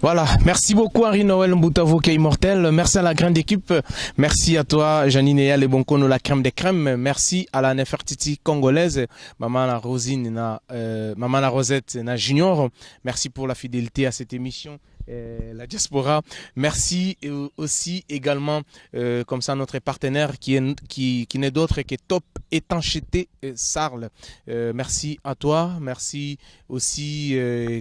Voilà, merci beaucoup Henri Noël Mboutavo qui est immortel, merci à la grande équipe, merci à toi Janine et les Bonkono, la crème des crèmes, merci à la Nefertiti congolaise, Maman la Rosine, Maman la Rosette na Junior, merci pour la fidélité à cette émission. La diaspora. Merci aussi également comme ça notre partenaire qui n'est d'autre que Top Étanchéité Sarl. Merci à toi, merci aussi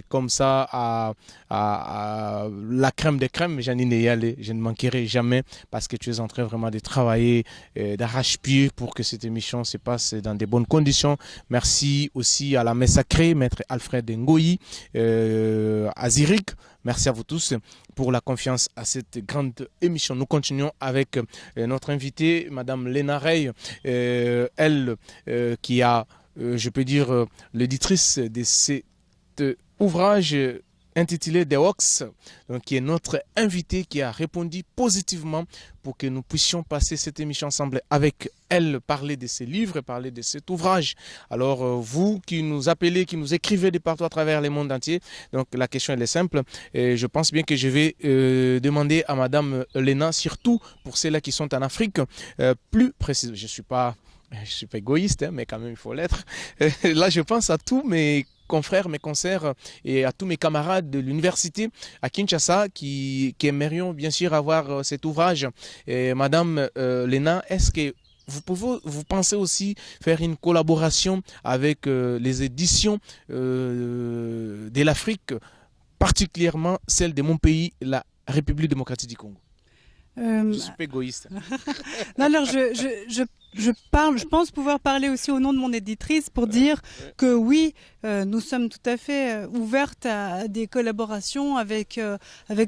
comme ça à la crème des crèmes, Janine Eyale, je ne manquerai jamais parce que tu es en train vraiment de travailler d'arrache-pied pour que cette émission se passe dans de bonnes conditions. Merci aussi à la messe sacrée, maître Alfred Ngoyi, à Zurich. Merci à vous tous pour la confiance à cette grande émission. Nous continuons avec notre invitée, Madame Léna Rey, elle qui a, je peux dire, l'éditrice de cet ouvrage intitulé The Ox, donc qui est notre invité qui a répondu positivement pour que nous puissions passer cette émission ensemble avec elle, parler de ses livres, parler de cet ouvrage. Alors vous qui nous appelez, qui nous écrivez de partout à travers le monde entier, donc la question elle est simple et je pense bien que je vais demander à Madame Léna, surtout pour celles-là qui sont en Afrique, plus précisément, je suis pas égoïste, hein, mais quand même il faut l'être. Là je pense à tous mes confrères, mes consoeurs et à tous mes camarades de l'université à Kinshasa qui aimerions bien sûr avoir cet ouvrage. Et Madame Léna, est-ce que vous pensez aussi faire une collaboration avec les éditions de l'Afrique, particulièrement celle de mon pays, la République démocratique du Congo? Je suis pas égoïste. Non, alors je pense pouvoir parler aussi au nom de mon éditrice pour dire que oui, nous sommes tout à fait ouvertes à des collaborations avec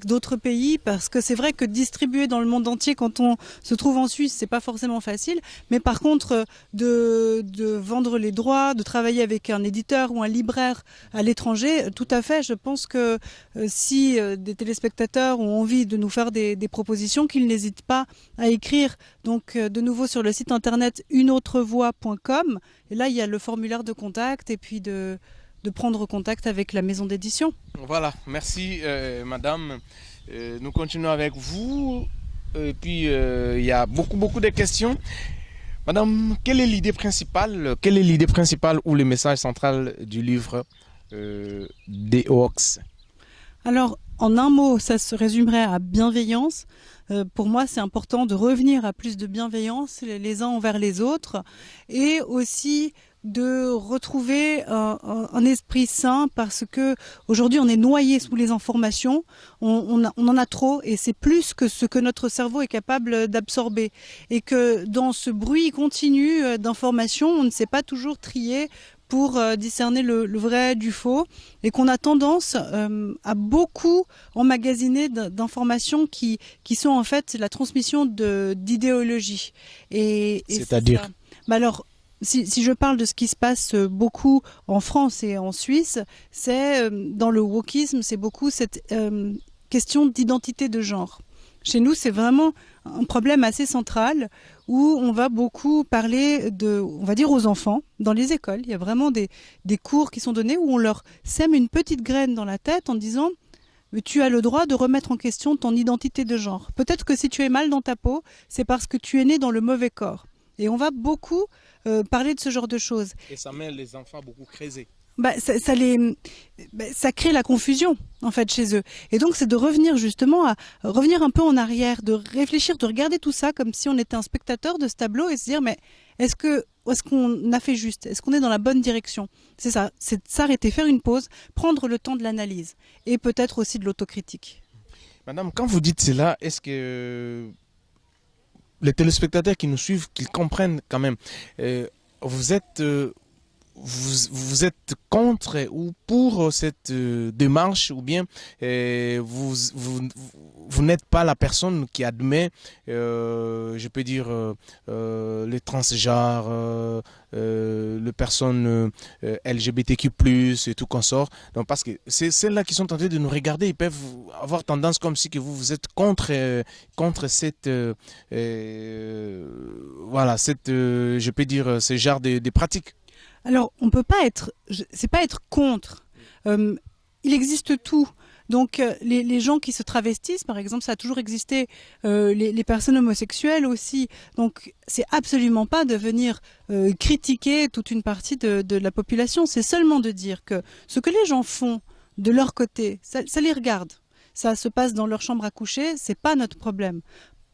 d'autres pays, parce que c'est vrai que distribuer dans le monde entier quand on se trouve en Suisse, c'est pas forcément facile, mais par contre de vendre les droits, de travailler avec un éditeur ou un libraire à l'étranger, tout à fait. Je pense que si des téléspectateurs ont envie de nous faire des propositions, qu'ils n'hésitent pas à écrire. Donc de nouveau sur le site internet uneautrevoix.com, et là il y a le formulaire de contact et puis de prendre contact avec la maison d'édition. Voilà, merci madame. Nous continuons avec vous et puis il y a beaucoup de questions. Madame, quelle est l'idée principale ou le message central du livre The Ox? Alors en un mot, ça se résumerait à bienveillance. Pour moi, c'est important de revenir à plus de bienveillance les uns envers les autres, et aussi de retrouver un esprit sain, parce que aujourd'hui on est noyé sous les informations, on en a trop, et c'est plus que ce que notre cerveau est capable d'absorber, et que dans ce bruit continu d'informations, on ne sait pas toujours trier pour discerner le vrai du faux, et qu'on a tendance à beaucoup emmagasiner d'informations qui sont en fait la transmission d'idéologie. C'est-à-dire alors, si je parle de ce qui se passe beaucoup en France et en Suisse, c'est dans le wokisme, c'est beaucoup cette question d'identité de genre. Chez nous, c'est vraiment un problème assez central où on va beaucoup parler on va dire aux enfants, dans les écoles. Il y a vraiment des cours qui sont donnés où on leur sème une petite graine dans la tête en disant « tu as le droit de remettre en question ton identité de genre. Peut-être que si tu es mal dans ta peau, c'est parce que tu es né dans le mauvais corps. » Et on va beaucoup parler de ce genre de choses. Et ça met les enfants beaucoup crésés. Ça crée la confusion en fait chez eux, et donc c'est de revenir justement à revenir un peu en arrière, de réfléchir, de regarder tout ça comme si on était un spectateur de ce tableau et se dire mais est-ce qu'on a fait juste, est-ce qu'on est dans la bonne direction? C'est ça, c'est de s'arrêter, faire une pause, prendre le temps de l'analyse et peut-être aussi de l'autocritique. Madame, quand vous dites cela, est-ce que les téléspectateurs qui nous suivent, qu'ils comprennent quand même, vous êtes contre ou pour cette démarche, ou bien vous n'êtes pas la personne qui admet, je peux dire, les transgenres, les personnes LGBTQ+, et tout consort. Donc, parce que c'est celles-là qui sont tentées de nous regarder, ils peuvent avoir tendance comme si que vous êtes contre cette, voilà, cette, je peux dire, ce genre de pratiques. Alors, on peut pas être, c'est pas être contre. Il existe tout Donc les gens qui se travestissent, par exemple, ça a toujours existé, les personnes homosexuelles aussi. Donc c'est absolument pas de venir critiquer toute une partie de la population, c'est seulement de dire que ce que les gens font de leur côté, ça les regarde. Ça se passe dans leur chambre à coucher, c'est pas notre problème.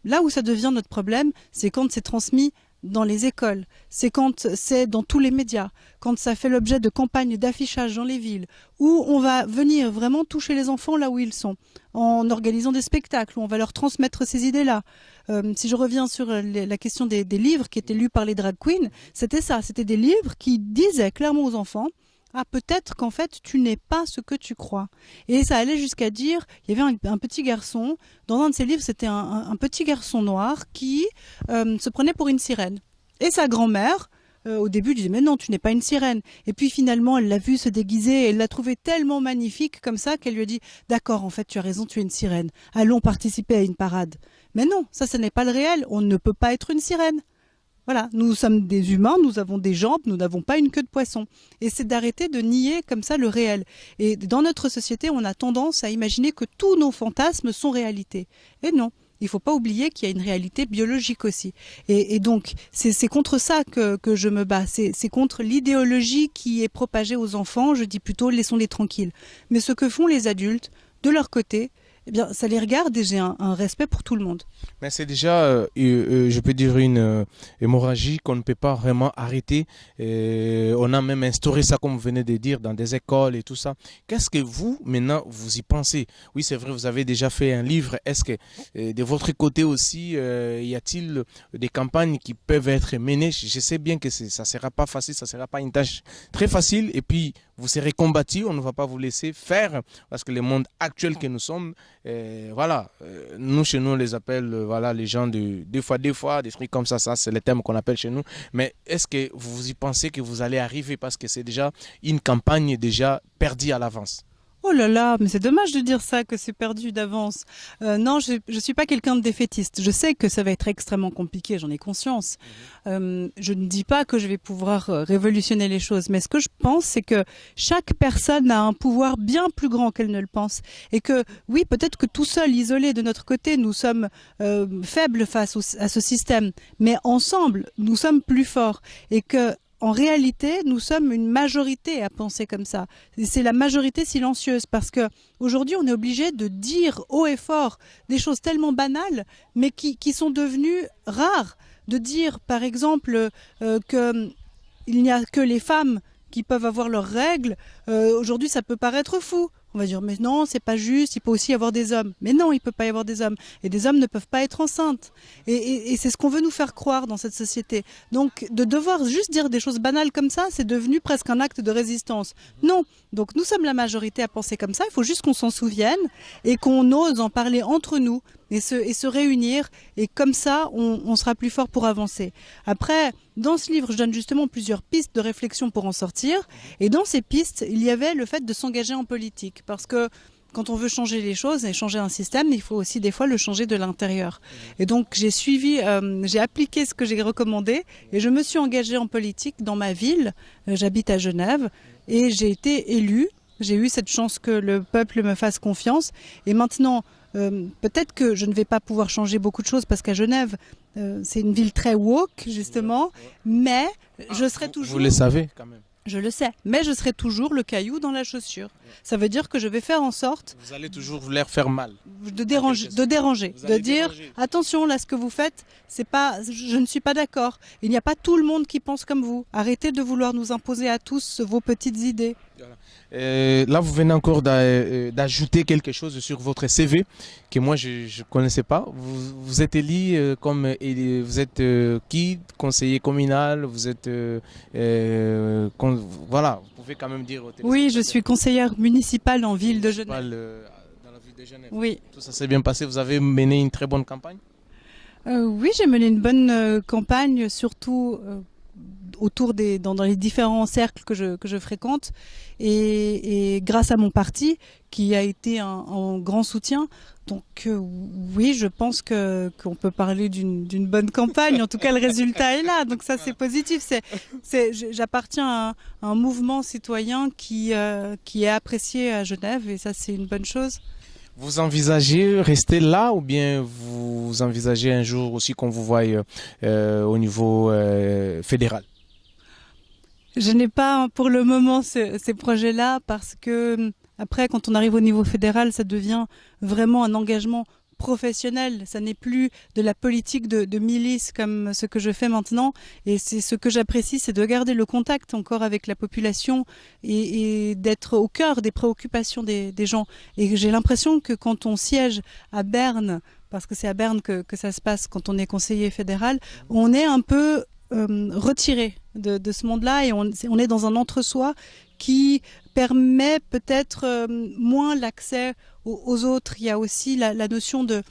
Là où ça devient notre problème, c'est quand c'est transmis dans les écoles, c'est quand c'est dans tous les médias, quand ça fait l'objet de campagnes d'affichage dans les villes, où on va venir vraiment toucher les enfants là où ils sont, en organisant des spectacles, où on va leur transmettre ces idées-là. Si je reviens sur la question des livres qui étaient lus par les drag queens, c'était ça, c'était des livres qui disaient clairement aux enfants: ah, peut-être qu'en fait, tu n'es pas ce que tu crois. Et ça allait jusqu'à dire, il y avait un petit garçon, dans un de ses livres, c'était un petit garçon noir qui se prenait pour une sirène. Et sa grand-mère, au début, disait: mais non, tu n'es pas une sirène. Et puis finalement, elle l'a vu se déguiser, et elle l'a trouvé tellement magnifique comme ça qu'elle lui a dit: d'accord, en fait, tu as raison, tu es une sirène. Allons participer à une parade. Mais non, ça, ce n'est pas le réel. On ne peut pas être une sirène. Voilà, nous sommes des humains, nous avons des jambes, nous n'avons pas une queue de poisson. Et c'est d'arrêter de nier comme ça le réel. Et dans notre société, on a tendance à imaginer que tous nos fantasmes sont réalité. Et non, il ne faut pas oublier qu'il y a une réalité biologique aussi. Et donc, c'est contre ça que je me bats. C'est contre l'idéologie qui est propagée aux enfants. Je dis plutôt: laissons-les tranquilles. Mais ce que font les adultes, de leur côté, eh bien, ça les regarde, et j'ai un respect pour tout le monde. Mais c'est déjà, je peux dire, une hémorragie qu'on ne peut pas vraiment arrêter. On a même instauré ça, comme vous venez de dire, dans des écoles et tout ça. Qu'est-ce que vous, maintenant, vous y pensez? Oui, c'est vrai, vous avez déjà fait un livre. Est-ce que de votre côté aussi, y a-t-il des campagnes qui peuvent être menées? Je sais bien que ça ne sera pas facile, ça ne sera pas une tâche très facile. Et puis, vous serez combattu, on ne va pas vous laisser faire, parce que le monde actuel que nous sommes, voilà, nous chez nous on les appelle, voilà, les gens de deux fois, des trucs comme ça c'est les termes qu'on appelle chez nous. Mais est-ce que vous y pensez que vous allez arriver, parce que c'est déjà une campagne déjà perdue à l'avance? Oh là là, mais c'est dommage de dire ça, que c'est perdu d'avance. Non, je suis pas quelqu'un de défaitiste. Je sais que ça va être extrêmement compliqué, j'en ai conscience. Je ne dis pas que je vais pouvoir révolutionner les choses, mais ce que je pense, c'est que chaque personne a un pouvoir bien plus grand qu'elle ne le pense. Et que, oui, peut-être que tout seul, isolé de notre côté, nous sommes faibles face à ce système. Mais ensemble, nous sommes plus forts. Et que, en réalité, nous sommes une majorité à penser comme ça. C'est la majorité silencieuse, parce que aujourd'hui, on est obligé de dire haut et fort des choses tellement banales, mais qui sont devenues rares. De dire, par exemple, qu'il n'y a que les femmes qui peuvent avoir leurs règles. Aujourd'hui, ça peut paraître fou. On va dire: mais non, c'est pas juste, il peut aussi y avoir des hommes. Mais non, il peut pas y avoir des hommes. Et des hommes ne peuvent pas être enceintes. Et c'est ce qu'on veut nous faire croire dans cette société. Donc, de devoir juste dire des choses banales comme ça, c'est devenu presque un acte de résistance. Non. Donc, nous sommes la majorité à penser comme ça. Il faut juste qu'on s'en souvienne et qu'on ose en parler entre nous et se réunir. Et comme ça, on sera plus fort pour avancer. Après, dans ce livre, je donne justement plusieurs pistes de réflexion pour en sortir. Et dans ces pistes, il y avait le fait de s'engager en politique. Parce que quand on veut changer les choses et changer un système, il faut aussi des fois le changer de l'intérieur. Et donc j'ai appliqué ce que j'ai recommandé et je me suis engagée en politique dans ma ville. J'habite à Genève et j'ai été élue. J'ai eu cette chance que le peuple me fasse confiance. Et maintenant, peut-être que je ne vais pas pouvoir changer beaucoup de choses, parce qu'à Genève, c'est une ville très woke, justement, mais je serai toujours... Vous le savez quand même. Je le sais, mais je serai toujours le caillou dans la chaussure. Ça veut dire que je vais faire en sorte... Vous allez toujours leur faire mal. De déranger, de dire: attention, là, ce que vous faites, c'est pas, je ne suis pas d'accord. Il n'y a pas tout le monde qui pense comme vous. Arrêtez de vouloir nous imposer à tous vos petites idées. Voilà. Là, vous venez encore d'ajouter quelque chose sur votre CV que moi je ne connaissais pas. Vous êtes élu comme vous êtes qui, conseiller communal, vous êtes voilà, vous pouvez quand même dire au téléphone. Oui, je suis conseillère municipale en ville de Genève. Dans la ville de Genève. Oui. Tout ça s'est bien passé. Vous avez mené une très bonne campagne. Oui, j'ai mené une bonne campagne, surtout autour dans les différents cercles que je fréquente, et grâce à mon parti qui a été un grand soutien. Donc oui, je pense qu'on peut parler d'une bonne campagne. En tout cas, le résultat est là. Donc ça, c'est positif. J'appartiens à un mouvement citoyen qui est apprécié à Genève, et ça, c'est une bonne chose. Vous envisagez rester là ou bien vous envisagez un jour aussi qu'on vous voie au niveau fédéral? Je n'ai pas pour le moment ces projets-là, parce que après, quand on arrive au niveau fédéral, ça devient vraiment un engagement professionnel. Ça n'est plus de la politique de milice comme ce que je fais maintenant. Et c'est ce que j'apprécie, c'est de garder le contact encore avec la population et d'être au cœur des préoccupations des gens. Et j'ai l'impression que quand on siège à Berne, parce que c'est à Berne que ça se passe quand on est conseiller fédéral, on est un peu retiré de ce monde-là, et on est dans un entre-soi qui permet peut-être moins l'accès aux autres. Il y a aussi la notion de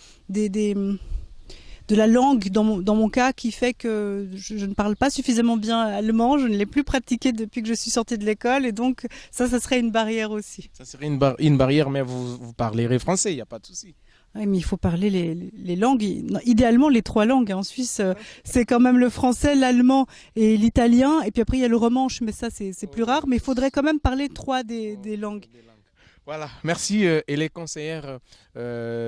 la langue dans mon cas, qui fait que je ne parle pas suffisamment bien allemand. Je ne l'ai plus pratiqué depuis que je suis sortie de l'école, et donc ça serait une barrière aussi. Ça serait une barrière, mais vous parlerez français, il n'y a pas de souci. Oui, mais il faut parler les langues, idéalement les 3 langues. En Suisse, c'est quand même le français, l'allemand et l'italien. Et puis après, il y a le romanche, mais ça, c'est plus rare. Mais il faudrait quand même parler 3 des langues. Voilà, merci. Elle est conseillère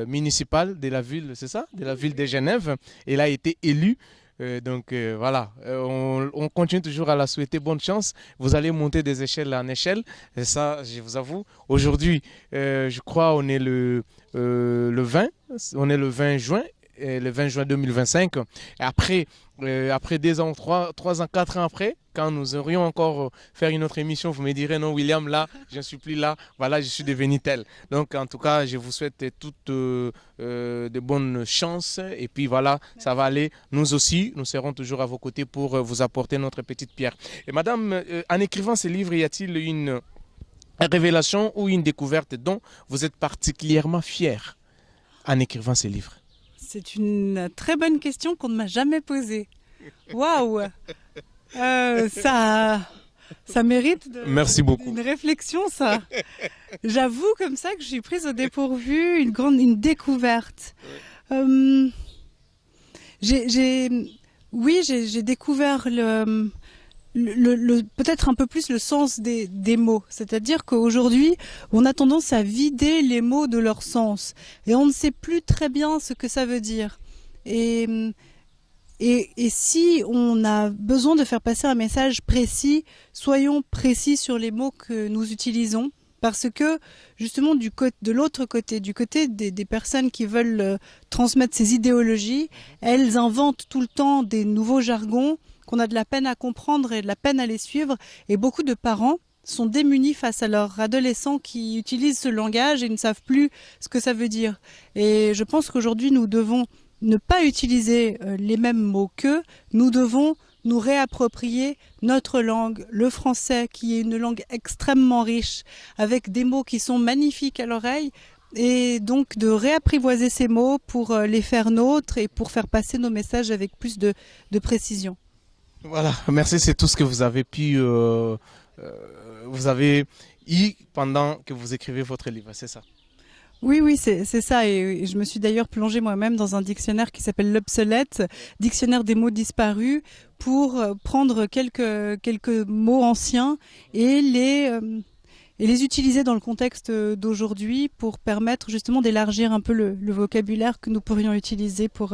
municipale de la ville, c'est ça? De la ville de Genève. Elle a été élue. Voilà, on continue toujours à la souhaiter bonne chance. Vous allez monter des échelles en échelle, et ça, je vous avoue. Aujourd'hui, je crois, on est le 20, on est le 20 juin. Le 20 juin 2025. Et après 2 ans, 3 ans, 4 ans après, quand nous aurions encore faire une autre émission, vous me direz non, William, là, je ne suis plus là, voilà, je suis devenu tel. Donc, en tout cas, je vous souhaite toutes de bonnes chances. Et puis voilà, ça va aller. Nous aussi, nous serons toujours à vos côtés pour vous apporter notre petite pierre. Et madame, en écrivant ce livre, y a-t-il une révélation ou une découverte dont vous êtes particulièrement fière en écrivant ce livre? C'est une très bonne question qu'on ne m'a jamais posée. Waouh, ça mérite Merci beaucoup. Une réflexion, ça. J'avoue comme ça que je suis prise au dépourvu, une découverte. J'ai découvert peut-être un peu plus le sens des mots. C'est-à-dire qu'aujourd'hui, on a tendance à vider les mots de leur sens. Et on ne sait plus très bien ce que ça veut dire. Et si on a besoin de faire passer un message précis, soyons précis sur les mots que nous utilisons. Parce que, justement, de l'autre côté, du côté des personnes qui veulent transmettre ces idéologies, elles inventent tout le temps des nouveaux jargons qu'on a de la peine à comprendre et de la peine à les suivre. Et beaucoup de parents sont démunis face à leurs adolescents qui utilisent ce langage et ne savent plus ce que ça veut dire. Et je pense qu'aujourd'hui, nous devons ne pas utiliser les mêmes mots qu'eux. Nous devons nous réapproprier notre langue, le français, qui est une langue extrêmement riche, avec des mots qui sont magnifiques à l'oreille, et donc de réapprivoiser ces mots pour les faire nôtres et pour faire passer nos messages avec plus de précision. Voilà, merci, c'est tout ce que vous avez pu, vous avez eu pendant que vous écrivez votre livre, c'est ça? Oui, c'est ça. Et je me suis d'ailleurs plongée moi-même dans un dictionnaire qui s'appelle l'Obsolète, dictionnaire des mots disparus, pour prendre quelques mots anciens et les utiliser dans le contexte d'aujourd'hui pour permettre justement d'élargir un peu le vocabulaire que nous pourrions utiliser pour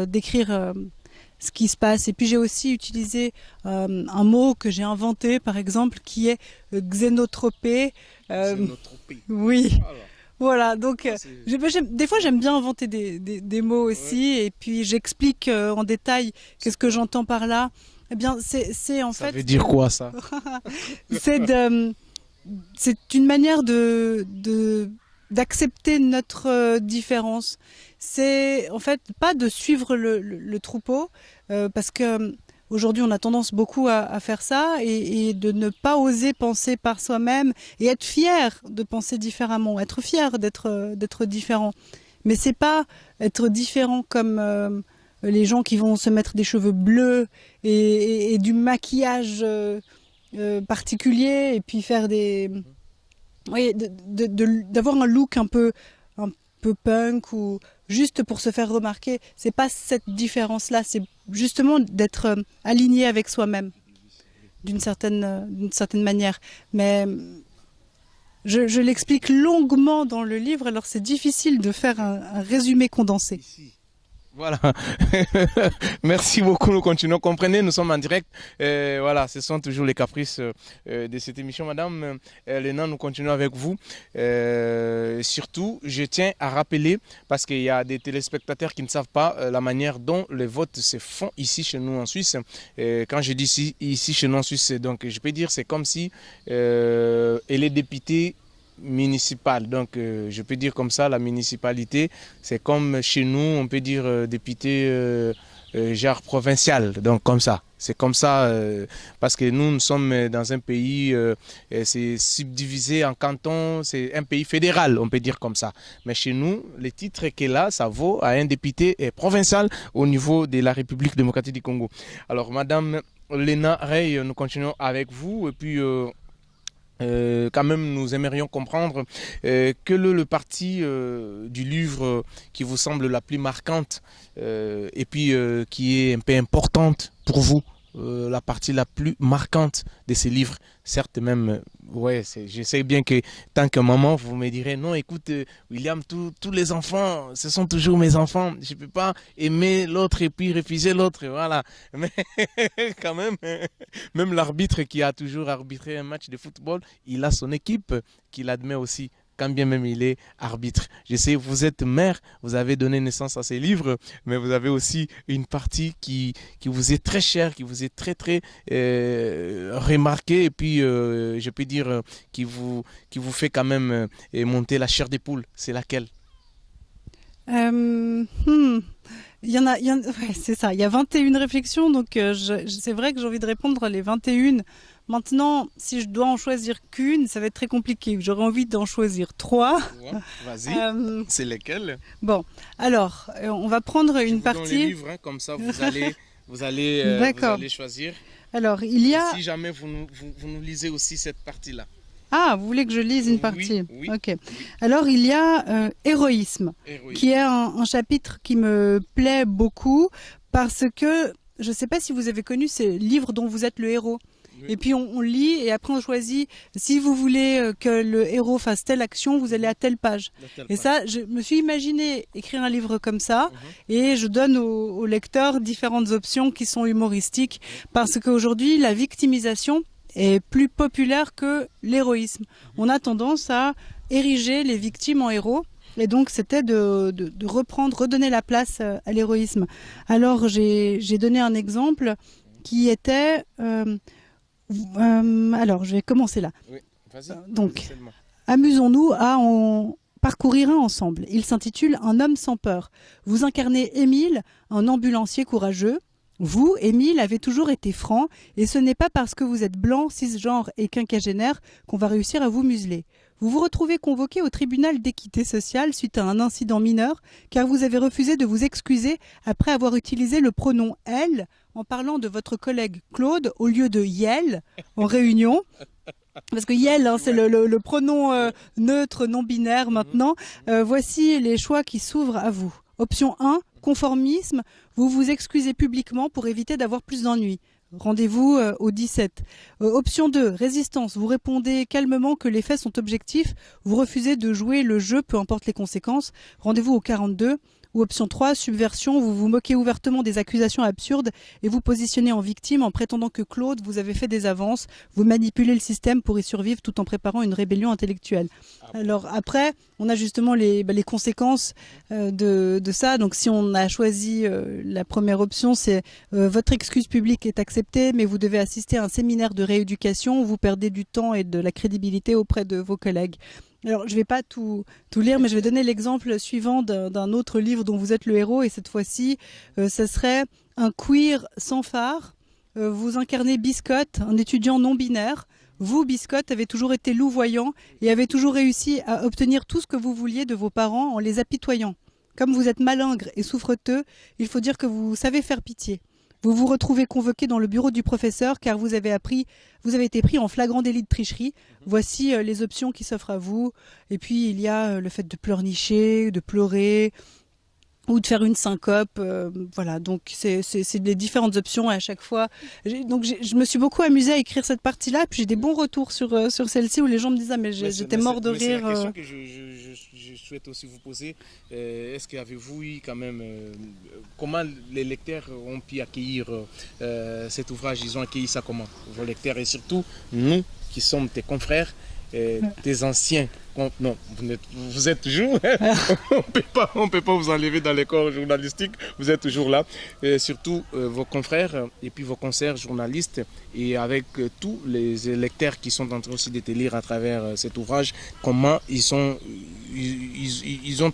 décrire ce qui se passe. Et puis j'ai aussi utilisé un mot que j'ai inventé, par exemple, qui est xénotropé. Xénotropé. Oui. Alors. Voilà, donc des fois j'aime bien inventer des mots aussi, ouais. Et puis j'explique en détail qu'est-ce que j'entends par là. Eh bien, c'est en fait... Ça veut dire quoi, ça? C'est une manière d'accepter notre différence. C'est en fait pas de suivre le troupeau, parce que aujourd'hui on a tendance beaucoup à faire ça, et de ne pas oser penser par soi-même et être fier de penser différemment, être fier d'être différent. Mais c'est pas être différent comme les gens qui vont se mettre des cheveux bleus et du maquillage particulier et puis faire des... Oui, d'avoir un look un peu punk ou juste pour se faire remarquer. C'est pas cette différence-là, c'est justement d'être aligné avec soi-même d'une certaine manière. Mais je l'explique longuement dans le livre, alors c'est difficile de faire un résumé condensé. Voilà, merci beaucoup, nous continuons. Comprenez, nous sommes en direct. Voilà, ce sont toujours les caprices de cette émission. Madame Léna, nous continuons avec vous. Surtout, je tiens à rappeler, parce qu'il y a des téléspectateurs qui ne savent pas la manière dont les votes se font ici chez nous en Suisse. Quand je dis ici chez nous en Suisse, donc je peux dire c'est comme si les députés municipal. Donc, je peux dire comme ça, la municipalité, c'est comme chez nous, on peut dire député genre provincial. Donc, comme ça. C'est comme ça, parce que nous sommes dans un pays, c'est subdivisé en cantons, c'est un pays fédéral, on peut dire comme ça. Mais chez nous, le titre qui est là, ça vaut à un député provincial au niveau de la République démocratique du Congo. Alors, Madame Léna Rey, nous continuons avec vous. Et puis, quand même, nous aimerions comprendre quel est le parti du livre qui vous semble la plus marquante et puis qui est un peu importante pour vous, la partie la plus marquante de ces livres. Certes, même, ouais, je sais bien que tant que maman, vous me direz, non, écoute, William, tous les enfants, ce sont toujours mes enfants. Je ne peux pas aimer l'autre et puis refuser l'autre, voilà. Mais quand même l'arbitre qui a toujours arbitré un match de football, il a son équipe qu'il admet aussi, quand bien même il est arbitre. Je sais, vous êtes mère, vous avez donné naissance à ces livres, mais vous avez aussi une partie qui vous est très chère, qui vous est très remarquée, et puis je peux dire qui vous fait quand même monter la chair des poules. C'est laquelle? Il y en a ouais, c'est ça. Il y a 21 réflexions, donc c'est vrai que j'ai envie de répondre les 21. Maintenant, si je dois en choisir qu'une, ça va être très compliqué. J'aurais envie d'en choisir 3. Ouais, vas-y, c'est lesquelles? Bon, alors, on va prendre une partie... Dans les livres, hein, comme ça, vous allez choisir. Alors, il y a... Si jamais vous nous lisez aussi cette partie-là. Ah, vous voulez que je lise une partie? Oui. Ok. Alors, il y a Héroïsme, qui est un chapitre qui me plaît beaucoup parce que, je ne sais pas si vous avez connu ces livres dont vous êtes le héros. Oui. Et puis on lit et après on choisit si vous voulez que le héros fasse telle action, vous allez à telle page. Ça, je me suis imaginé écrire un livre comme ça et je donne aux lecteurs différentes options qui sont humoristiques parce qu'aujourd'hui la victimisation est plus populaire que l'héroïsme. On a tendance à ériger les victimes en héros. Et donc, c'était de redonner la place à l'héroïsme. Alors, j'ai donné un exemple qui était... alors, je vais commencer là. Oui, donc, amusons-nous à en parcourir un ensemble. Il s'intitule « Un homme sans peur ». Vous incarnez Émile, un ambulancier courageux. Vous, Émile, avez toujours été franc, et ce n'est pas parce que vous êtes blanc, cisgenre et quinquagénaire qu'on va réussir à vous museler. Vous vous retrouvez convoqué au tribunal d'équité sociale suite à un incident mineur, car vous avez refusé de vous excuser après avoir utilisé le pronom « elle » en parlant de votre collègue Claude au lieu de « yel » en réunion. Parce que yel, hein, c'est le pronom neutre, non-binaire maintenant. Voici les choix qui s'ouvrent à vous. Option 1, conformisme, vous vous excusez publiquement pour éviter d'avoir plus d'ennuis. Rendez-vous au 17. Option 2, résistance, vous répondez calmement que les faits sont objectifs, vous refusez de jouer le jeu, peu importe les conséquences. Rendez-vous au 42. Ou option 3, subversion, vous vous moquez ouvertement des accusations absurdes et vous positionnez en victime en prétendant que Claude vous avait fait des avances, vous manipulez le système pour y survivre tout en préparant une rébellion intellectuelle. Alors après, on a justement les conséquences de ça. Donc si on a choisi la première option, c'est votre excuse publique est acceptée, mais vous devez assister à un séminaire de rééducation, vous perdez du temps et de la crédibilité auprès de vos collègues. Alors, je ne vais pas tout lire, mais je vais donner l'exemple suivant d'un autre livre dont vous êtes le héros. Et cette fois-ci, ce serait un queer sans phare. Vous incarnez Biscotte, un étudiant non-binaire. Vous, Biscotte, avez toujours été louvoyant et avez toujours réussi à obtenir tout ce que vous vouliez de vos parents en les apitoyant. comme vous êtes malingre et souffreteux, il faut dire que vous savez faire pitié. Vous vous retrouvez convoqué dans le bureau du professeur car vous avez été pris en flagrant délit de tricherie. Voici les options qui s'offrent à vous. Et puis il y a le fait de pleurnicher, de pleurer ou de faire une syncope. Voilà, donc c'est les différentes options et à chaque fois. Je me suis beaucoup amusée à écrire cette partie-là. Puis j'ai des bons retours sur celle-ci où les gens me disent ah mais j'étais mort de rire. C'est la question que je souhaite aussi vous poser. Est-ce qu'avez-vous eu quand même comment les lecteurs ont pu accueillir cet ouvrage? Ils ont accueilli ça comment, vos lecteurs, et surtout nous qui sommes tes confrères, tes anciens. Non, vous êtes toujours. on peut pas vous enlever dans les corps journalistiques. Vous êtes toujours là. Et surtout vos confrères et puis vos consoeurs journalistes et avec tous les lecteurs qui sont en train aussi de te lire à travers cet ouvrage. Comment ils ont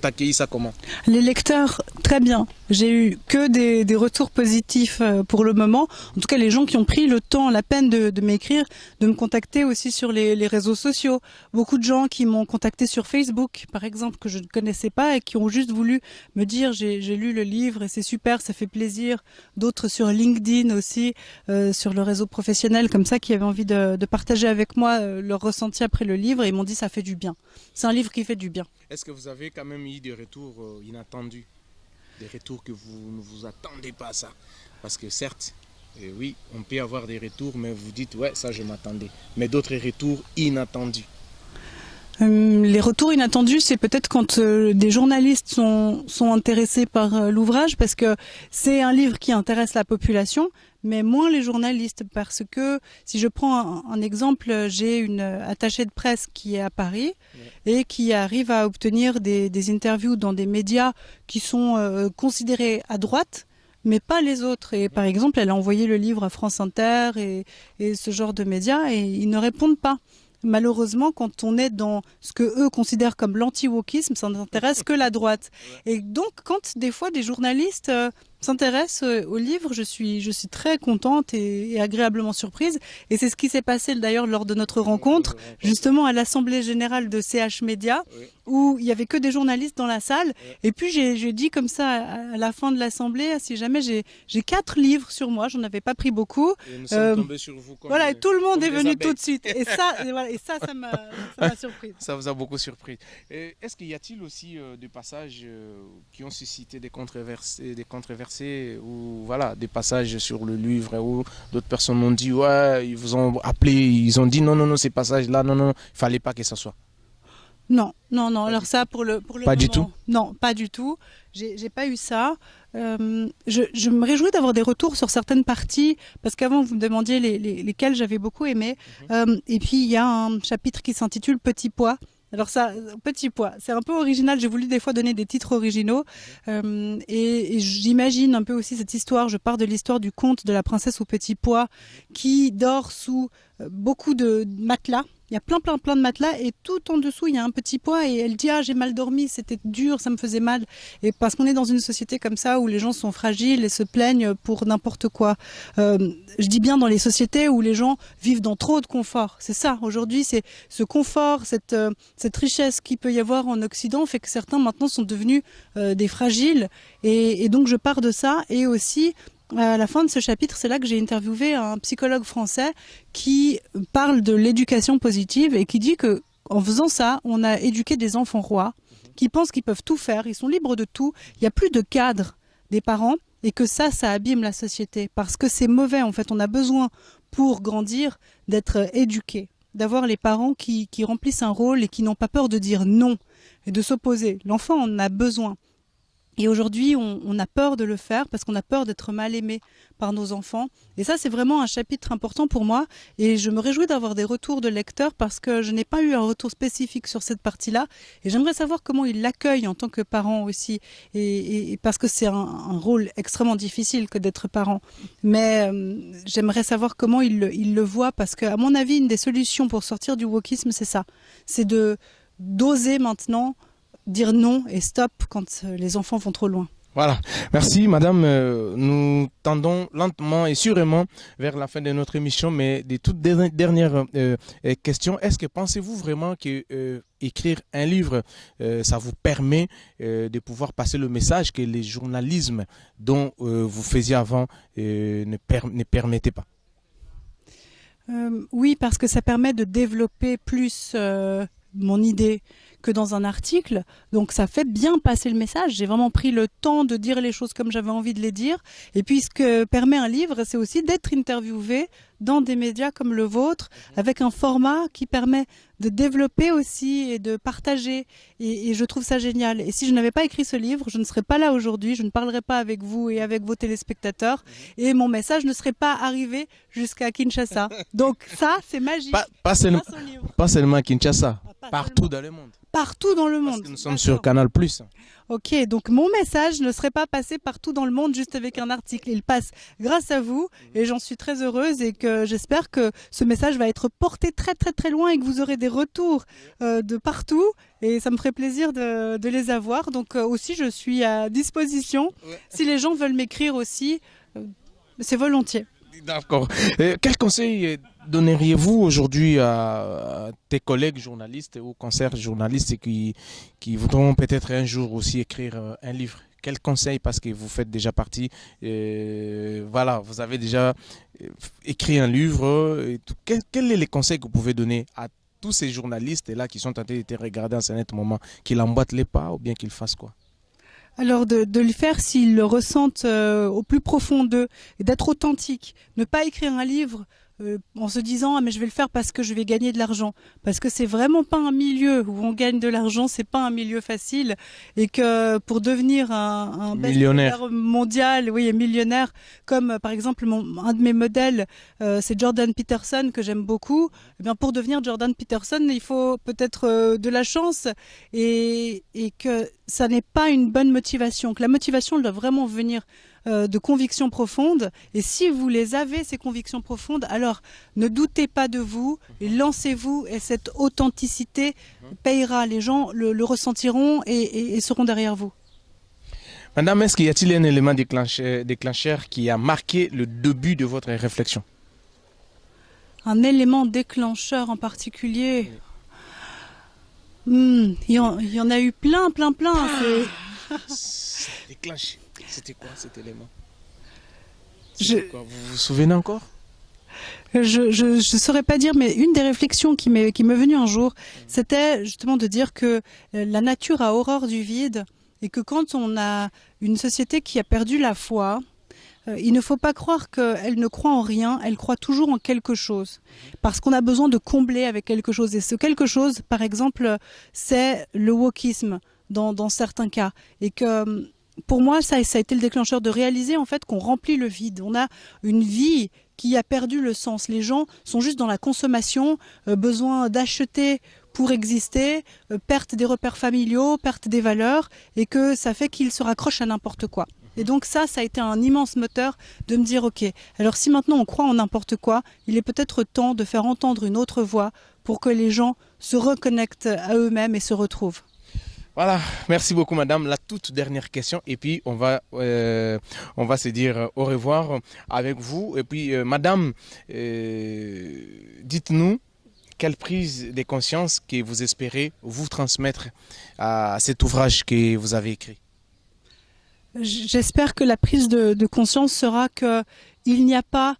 accueilli ça comment? Les lecteurs, très bien. J'ai eu que des retours positifs pour le moment. En tout cas, les gens qui ont pris le temps, la peine de m'écrire, de me contacter aussi sur les réseaux sociaux. Beaucoup de gens qui m'ont contacté sur Facebook, par exemple, que je ne connaissais pas et qui ont juste voulu me dire j'ai lu le livre et c'est super, ça fait plaisir. D'autres sur LinkedIn aussi, sur le réseau professionnel, comme ça, qui avaient envie de partager avec moi leur ressenti après le livre et ils m'ont dit ça fait du bien. C'est un livre qui fait du bien. Est-ce que vous avez quand même eu des retours inattendus? Des retours que vous ne vous attendez pas à ça? Parce que certes, oui, on peut avoir des retours, mais vous dites ouais, ça je m'attendais. Mais d'autres retours inattendus? Les retours inattendus, c'est peut-être quand des journalistes sont intéressés par l'ouvrage, parce que c'est un livre qui intéresse la population, mais moins les journalistes, parce que si je prends un exemple, j'ai une attachée de presse qui est à Paris et qui arrive à obtenir des interviews dans des médias qui sont considérés à droite, mais pas les autres. Et par exemple, elle a envoyé le livre à France Inter et ce genre de médias et ils ne répondent pas. Malheureusement, quand on est dans ce que eux considèrent comme l'anti-wokisme, ça n'intéresse que la droite. Et donc, quand des fois des journalistes s'intéressent au livre, je suis très contente et agréablement surprise. Et c'est ce qui s'est passé d'ailleurs lors de notre rencontre, justement à l'Assemblée Générale de CH Média, où il y avait que des journalistes dans la salle. Et puis j'ai dit comme ça à la fin de l'Assemblée, si jamais j'ai 4 livres sur moi, j'en avais pas pris beaucoup. Et nous sommes tombés sur vous comme voilà, tout le monde est venu abeilles. tout de suite. Et ça m'a surprise. Ça vous a beaucoup surpris. Est-ce qu'il y a-t-il aussi des passages qui ont suscité des controversés ou voilà, des passages sur le livre où d'autres personnes ont dit ouais, ils vous ont appelé, ils ont dit non, ces passages-là, non, il fallait pas que ça soit. Non. Alors ça, pour le pas moment, du tout. Non, pas du tout. J'ai pas eu ça. Je me réjouis d'avoir des retours sur certaines parties parce qu'avant vous me demandiez lesquelles j'avais beaucoup aimé. Et puis il y a un chapitre qui s'intitule Petit pois. Alors ça, Petit pois, c'est un peu original. J'ai voulu des fois donner des titres originaux et j'imagine un peu aussi cette histoire. Je pars de l'histoire du conte de la princesse au petit pois qui dort sous beaucoup de matelas. Il y a plein de matelas et tout en dessous il y a un petit pois et elle dit ah j'ai mal dormi, c'était dur, ça me faisait mal. Et parce qu'on est dans une société comme ça où les gens sont fragiles et se plaignent pour n'importe quoi. Je dis bien dans les sociétés où les gens vivent dans trop de confort. C'est ça aujourd'hui, c'est ce confort, cette richesse qu'il peut y avoir en Occident fait que certains maintenant sont devenus des fragiles et donc je pars de ça et aussi à la fin de ce chapitre, c'est là que j'ai interviewé un psychologue français qui parle de l'éducation positive et qui dit que en faisant ça, on a éduqué des enfants rois qui pensent qu'ils peuvent tout faire, ils sont libres de tout. Il n'y a plus de cadre des parents et que ça abîme la société parce que c'est mauvais. En fait, on a besoin pour grandir d'être éduqué, d'avoir les parents qui remplissent un rôle et qui n'ont pas peur de dire non et de s'opposer. L'enfant en a besoin. Et aujourd'hui, on a peur de le faire parce qu'on a peur d'être mal aimé par nos enfants. Et ça, c'est vraiment un chapitre important pour moi. Et je me réjouis d'avoir des retours de lecteurs parce que je n'ai pas eu un retour spécifique sur cette partie-là. Et j'aimerais savoir comment ils l'accueillent en tant que parents aussi. Et parce que c'est un rôle extrêmement difficile que d'être parent. Mais j'aimerais savoir comment ils le voient parce qu'à mon avis, une des solutions pour sortir du wokisme, c'est ça. C'est d'oser maintenant dire non et stop quand les enfants vont trop loin. Voilà. Merci, madame. Nous tendons lentement et sûrement vers la fin de notre émission, mais des toutes dernières questions. Est-ce que pensez-vous vraiment que écrire un livre, ça vous permet de pouvoir passer le message que les journalismes dont vous faisiez avant ne permettaient pas? Oui, parce que ça permet de développer plus mon idée que dans un article. Donc ça fait bien passer le message. J'ai vraiment pris le temps de dire les choses comme j'avais envie de les dire. Et puis ce que permet un livre, c'est aussi d'être interviewé dans des médias comme le vôtre, avec un format qui permet de développer aussi et de partager. Et je trouve ça génial. Et si je n'avais pas écrit ce livre, je ne serais pas là aujourd'hui, je ne parlerais pas avec vous et avec vos téléspectateurs. Et mon message ne serait pas arrivé jusqu'à Kinshasa. Donc ça, c'est magique. Pas seulement à Kinshasa, Pas partout seulement. dans le monde. Partout dans le Parce monde. que nous sommes sur Canal+. Ok, donc mon message ne serait pas passé partout dans le monde juste avec un article. Il passe grâce à vous et j'en suis très heureuse et que j'espère que ce message va être porté très très très loin et que vous aurez des retours de partout et ça me ferait plaisir de les avoir. Donc aussi je suis à disposition. Si les gens veulent m'écrire aussi, c'est volontiers. D'accord. Quel conseil donneriez-vous aujourd'hui à tes collègues journalistes ou concerts journalistes qui voudront peut-être un jour aussi écrire un livre? Quel conseil, parce que vous faites déjà partie, voilà, vous avez déjà écrit un livre. Et tout. Quels sont les conseils que vous pouvez donner à tous ces journalistes-là qui sont en train de te regarder en ce moment, qu'ils emboîtent les pas ou bien qu'ils fassent quoi? Alors de le faire s'ils le ressentent au plus profond d'eux et d'être authentique. Ne pas écrire un livre en se disant ah mais je vais le faire parce que je vais gagner de l'argent. Parce que c'est vraiment pas un milieu où on gagne de l'argent, c'est pas un milieu facile et que pour devenir un millionnaire mondial, oui, et millionnaire, comme par exemple un de mes modèles, c'est Jordan Peterson que j'aime beaucoup. Eh bien pour devenir Jordan Peterson, il faut peut-être de la chance et que ça n'est pas une bonne motivation, que la motivation doit vraiment venir de convictions profondes. Et si vous les avez, ces convictions profondes, alors ne doutez pas de vous et lancez-vous et cette authenticité payera. Les gens le ressentiront et seront derrière vous. Madame, est-ce qu'il y a-t-il un élément déclencheur qui a marqué le début de votre réflexion? Un élément déclencheur en particulier? Il y en a eu plein. Déclenché. C'était quoi cet élément? Quoi? Vous vous souvenez encore? Je saurais pas dire, mais une des réflexions qui m'est venue un jour, c'était justement de dire que la nature a horreur du vide et que quand on a une société qui a perdu la foi, il ne faut pas croire qu'elle ne croit en rien, elle croit toujours en quelque chose. Parce qu'on a besoin de combler avec quelque chose. Et ce quelque chose, par exemple, c'est le wokisme dans certains cas. Et que pour moi, ça a été le déclencheur de réaliser en fait qu'on remplit le vide. On a une vie qui a perdu le sens. Les gens sont juste dans la consommation, besoin d'acheter pour exister, perte des repères familiaux, perte des valeurs, et que ça fait qu'ils se raccrochent à n'importe quoi. Et donc ça a été un immense moteur de me dire, ok, alors si maintenant on croit en n'importe quoi, il est peut-être temps de faire entendre une autre voix pour que les gens se reconnectent à eux-mêmes et se retrouvent. Voilà, merci beaucoup madame. La toute dernière question et puis on va se dire au revoir avec vous. Et puis madame, dites-nous quelle prise de conscience que vous espérez vous transmettre à cet ouvrage que vous avez écrit. J'espère que la prise de conscience sera qu'il n'y a pas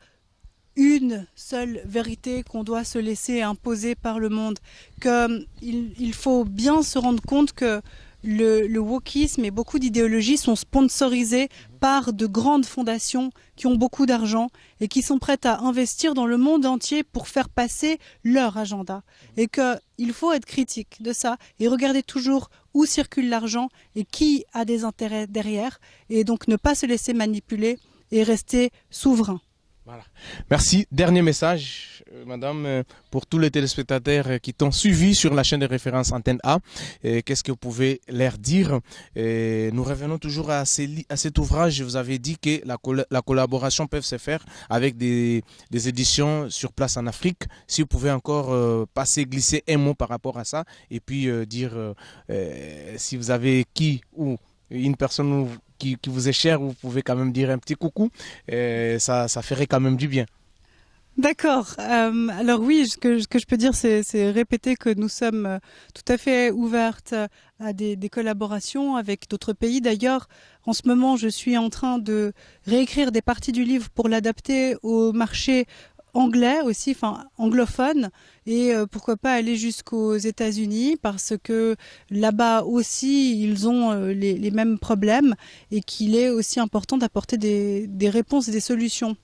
une seule vérité qu'on doit se laisser imposer par le monde, qu'il faut bien se rendre compte que le wokisme et beaucoup d'idéologies sont sponsorisées par de grandes fondations qui ont beaucoup d'argent et qui sont prêtes à investir dans le monde entier pour faire passer leur agenda. Et qu'il faut être critique de ça et regarder toujours où circule l'argent et qui a des intérêts derrière. Et donc ne pas se laisser manipuler et rester souverain. Voilà. Merci. Dernier message, madame, pour tous les téléspectateurs qui t'ont suivi sur la chaîne de référence Antenne A. Qu'est-ce que vous pouvez leur dire? Nous revenons toujours à cet ouvrage. Vous avez dit que la collaboration peut se faire avec des éditions sur place en Afrique. Si vous pouvez encore glisser un mot par rapport à ça et puis dire si vous avez qui ou une personne qui vous est cher, vous pouvez quand même dire un petit coucou. Ça ferait quand même du bien. D'accord. Alors oui, ce que je peux dire, c'est répéter que nous sommes tout à fait ouvertes à des collaborations avec d'autres pays. D'ailleurs, en ce moment, je suis en train de réécrire des parties du livre pour l'adapter au marché anglais aussi, enfin anglophone, et pourquoi pas aller jusqu'aux États-Unis parce que là-bas aussi ils ont les mêmes problèmes et qu'il est aussi important d'apporter des réponses et des solutions.